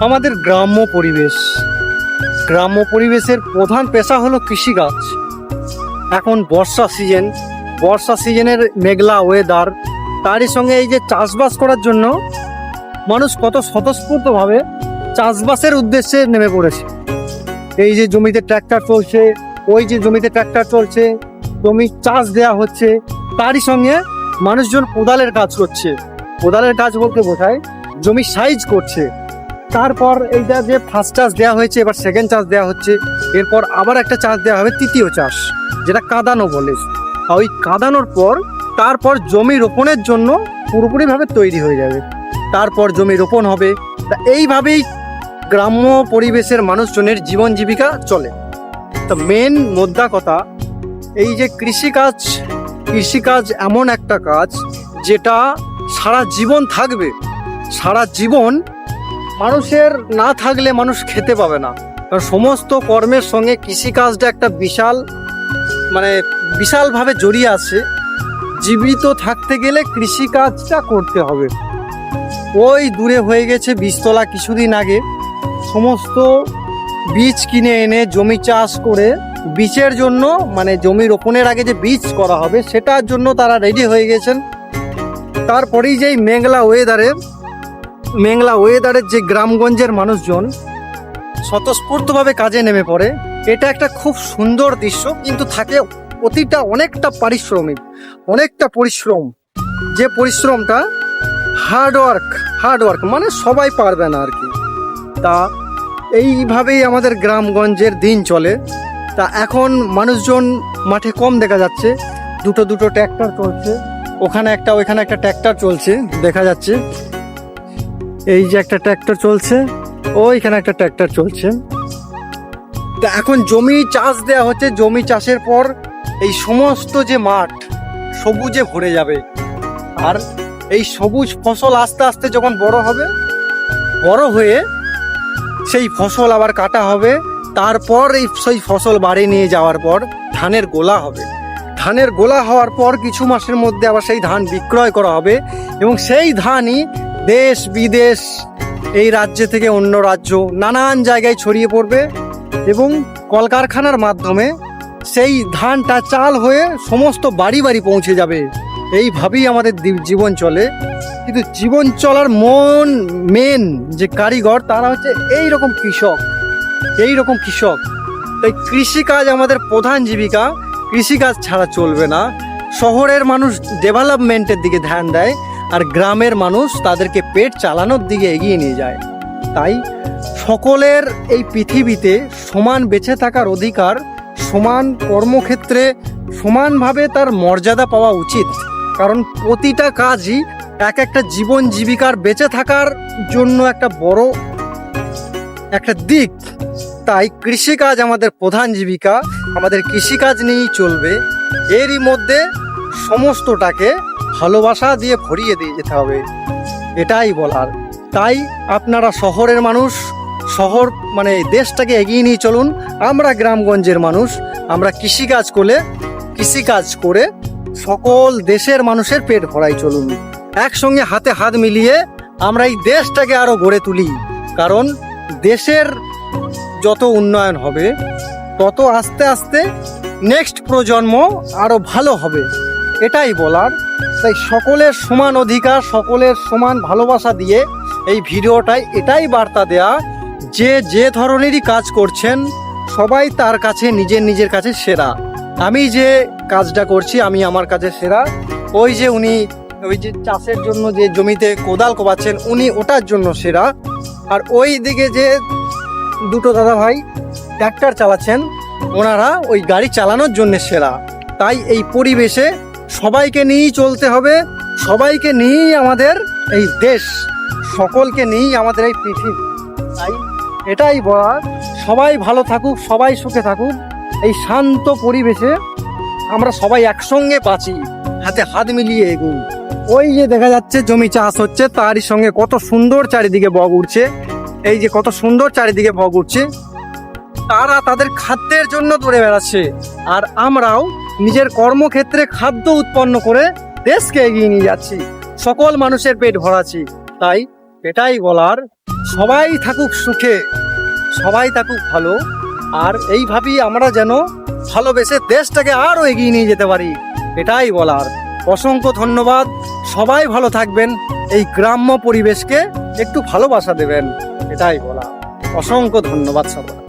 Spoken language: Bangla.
আমাদের গ্রাম্য পরিবেশের প্রধান পেশা হলো কৃষিকাজ। এখন বর্ষা সিজনের মেঘলা ওয়েদার, তারই সঙ্গে এই যে চাষবাস করার জন্য মানুষ কত স্বতঃস্ফূর্তভাবে চাষবাসের উদ্দেশ্যে নেমে পড়েছে। এই যে জমিতে ট্র্যাক্টর চলছে, ওই যে জমিতে ট্র্যাক্টর চলছে, জমি চাষ দেওয়া হচ্ছে, তারই সঙ্গে মানুষজন কোদালের কাজ করছে। কোদালের কাজ বলতে বোঝায় জমি সাইজ করছে। তারপর এইটা যে ফার্স্ট চাষ দেওয়া হয়েছে, এবার সেকেন্ড চাষ দেওয়া হচ্ছে, এরপর আবার একটা চাষ দেওয়া হবে, তৃতীয় চাষ, যেটা কাদানো বলে। আর ওই কাদানোর পর তারপর জমি রোপণের জন্য পুরোপুরিভাবে তৈরি হয়ে যাবে, তারপর জমি রোপণ হবে। তা এইভাবেই গ্রাম্য পরিবেশের মানুষজনের জীবন জীবিকা চলে। তা মেন মোদ্দা কথা, এই যে কৃষিকাজ এমন একটা কাজ যেটা সারা জীবন থাকবে। সারা জীবন মানুষের না থাকলে মানুষ খেতে পাবে না। কারণ সমস্ত কর্মের সঙ্গে কৃষিকাজটা একটা বিশালভাবে জড়িয়ে আছে। জীবিত থাকতে গেলে কৃষিকাজটা করতে হবে। ওই দূরে হয়ে গেছে বীজতলা কিছুদিন আগে, সমস্ত বীজ কিনে এনে জমি চাষ করে বীজের জন্য, জমি রোপণের আগে যে বীজ করা হবে সেটার জন্য তারা রেডি হয়ে গেছেন। তারপরেই যেই মেঘলা ওয়েদারের যে গ্রামগঞ্জের মানুষজন স্বতঃস্ফূর্তভাবে কাজে নেমে পড়ে, এটা একটা খুব সুন্দর দৃশ্য। কিন্তু থাকে অনেকটা পরিশ্রম। যে পরিশ্রমটা হার্ডওয়ার্ক সবাই পারবে না আর কি। তা এইভাবেই আমাদের গ্রামগঞ্জের দিন চলে। তা এখন মানুষজন মাঠে কম দেখা যাচ্ছে, দুটো ট্র্যাক্টর চলছে, ওখানে একটা ট্র্যাক্টর চলছে দেখা যাচ্ছে। এই যে একটা ট্র্যাক্টর চলছে, ওইখানে একটা ট্র্যাক্টর চলছে। তা এখন জমি চাষ দেওয়া হচ্ছে। জমি চাষের পর এই সমস্ত যে মাঠ সবুজে ভরে যাবে, আর এই সবুজ ফসল আস্তে আস্তে যখন বড় হয়ে সেই ফসল আবার কাটা হবে। তারপর সেই ফসল বাড়ি নিয়ে যাওয়ার পর ধানের গোলা হবে। ধানের গোলা হওয়ার পর কিছু মাসের মধ্যে আবার সেই ধান বিক্রয় করা হবে, এবং সেই ধানই দেশ বিদেশ, এই রাজ্য থেকে অন্য রাজ্য, নানান জায়গায় ছড়িয়ে পড়বে, এবং কলকারখানার মাধ্যমে সেই ধানটা চাল হয়ে সমস্ত বাড়ি পৌঁছে যাবে। এইভাবেই আমাদের জীবন চলে। কিন্তু জীবন চলার মেন যে কারিগর, তারা হচ্ছে এইরকম কৃষক। তাই কৃষিকাজ আমাদের প্রধান জীবিকা। কৃষিকাজ ছাড়া চলবে না। শহরের মানুষ ডেভেলপমেন্টের দিকে ধ্যান দেয়, আর গ্রামের মানুষ তাদেরকে পেট চালানোর দিকে এগিয়ে নিয়ে যায়। তাই সকলের এই পৃথিবীতে সমান বেঁচে থাকার অধিকার, সমান কর্মক্ষেত্রে সমানভাবে তার মর্যাদা পাওয়া উচিত। কারণ প্রতিটা কাজই একটা জীবন জীবিকার বেঁচে থাকার জন্য একটা বড় একটা দিক। তাই কৃষিকাজ আমাদের প্রধান জীবিকা, আমাদের কৃষিকাজ নিয়েই চলবে। এরই মধ্যে সমস্তটাকে ভালোবাসা দিয়ে ভরিয়ে দিয়ে যেতে হবে, এটাই বলার। তাই আপনারা শহরের মানুষ, দেশটাকে এগিয়ে নিয়ে চলুন। আমরা গ্রামগঞ্জের মানুষ, আমরা কৃষিকাজ করে সকল দেশের মানুষের পেট ভরাই চলুন। একসঙ্গে হাতে হাত মিলিয়ে আমরা এই দেশটাকে আরো গড়ে তুলি। কারণ দেশের যত উন্নয়ন হবে, তত আস্তে আস্তে নেক্সট প্রজন্ম আরো ভালো হবে, এটাই বলার। তাই সকলের সমান অধিকার, সকলের সমান ভালোবাসা দিয়ে এই ভিডিওটাই এটাই বার্তা দেয়া যে ধরনেরই কাজ করছেন সবাই তার কাছে নিজের কাছে সেরা। আমি যে কাজটা করছি, আমি আমার কাছে সেরা। ওই যে চাষের জন্য যে জমিতে কোদাল কোবাচ্ছেন, উনি ওটার জন্য সেরা। আর ওই দিকে যে দুটো দাদা ভাই ট্র্যাক্টর চালাচ্ছেন, ওনারা ওই গাড়ি চালানোর জন্য সেরা। তাই এই পরিবেশে সবাইকে নিয়েই চলতে হবে, সবাইকে নিয়েই আমাদের এই দেশ, সকলকে নিয়েই আমাদের এই পৃথিবী। তাই এটাই বলার, সবাই ভালো থাকুক, সবাই সুখে থাকুক। এই শান্ত পরিবেশে আমরা সবাই একসঙ্গে বাঁচি, হাতে হাত মিলিয়ে এগুন। ওই যে দেখা যাচ্ছে জমি চাষ হচ্ছে, তারই সঙ্গে কত সুন্দর চারিদিকে বক উঠছে। এই যে কত সুন্দর চারিদিকে বক উঠছে, তারা তাদের খাদ্যের জন্য দৌড়ে বেড়াচ্ছে, আর আমরাও নিজের কর্মক্ষেত্রে খাদ্য উৎপন্ন করে দেশকে এগিয়ে নিয়ে যাচ্ছি, সকল মানুষের পেট ভরাচ্ছি। তাই এটাই বলার সবাই থাকুক সুখে, সবাই থাকুক ভালো, আর এইভাবেই আমরা যেন ভালোবেসে দেশটাকে আরও এগিয়ে নিয়ে যেতে পারি, এটাই বলার। অসংখ্য ধন্যবাদ। সবাই ভালো থাকবেন, এই গ্রাম্য পরিবেশকে একটু ভালোবাসা দেবেন, এটাই বলা। অসংখ্য ধন্যবাদ সবাই।